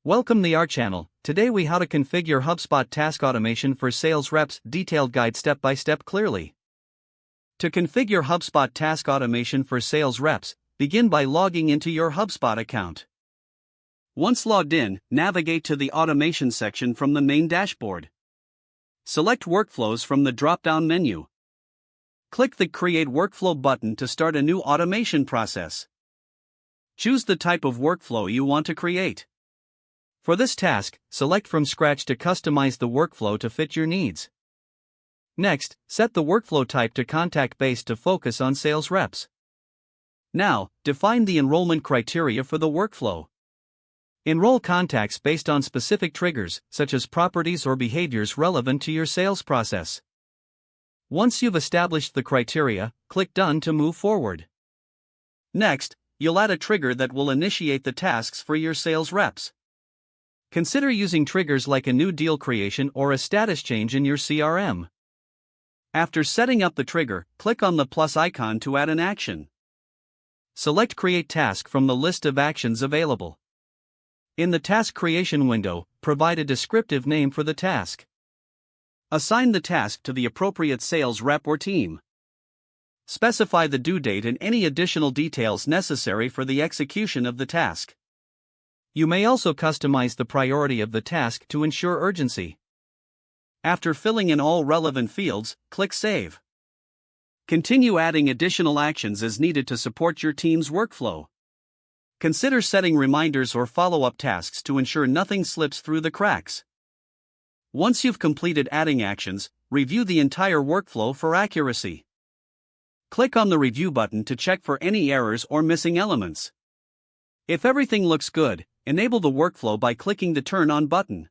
Welcome to our channel. Today we how to configure HubSpot task automation for sales reps, detailed guide step by step clearly. To configure HubSpot task automation for sales reps, begin by logging into your HubSpot account. Once logged in, navigate to the automation section from the main dashboard. Select workflows from the drop-down menu. Click the Create Workflow button to start a new automation process. Choose the type of workflow you want to create. For this task, select from scratch to customize the workflow to fit your needs. Next, set the workflow type to contact-based to focus on sales reps. Now, define the enrollment criteria for the workflow. Enroll contacts based on specific triggers, such as properties or behaviors relevant to your sales process. Once you've established the criteria, click Done to move forward. Next, you'll add a trigger that will initiate the tasks for your sales reps. Consider using triggers like a new deal creation or a status change in your CRM. After setting up the trigger, click on the plus icon to add an action. Select Create Task from the list of actions available. In the task creation window, provide a descriptive name for the task. Assign the task to the appropriate sales rep or team. Specify the due date and any additional details necessary for the execution of the task. You may also customize the priority of the task to ensure urgency. After filling in all relevant fields, click Save. Continue adding additional actions as needed to support your team's workflow. Consider setting reminders or follow-up tasks to ensure nothing slips through the cracks. Once you've completed adding actions, review the entire workflow for accuracy. Click on the Review button to check for any errors or missing elements. If everything looks good, enable the workflow by clicking the Turn On button.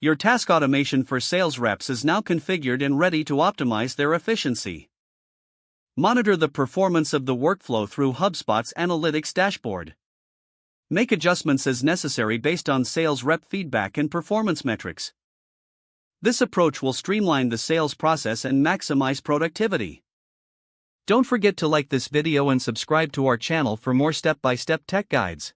Your task automation for sales reps is now configured and ready to optimize their efficiency. Monitor the performance of the workflow through HubSpot's Analytics dashboard. Make adjustments as necessary based on sales rep feedback and performance metrics. This approach will streamline the sales process and maximize productivity. Don't forget to like this video and subscribe to our channel for more step-by-step tech guides.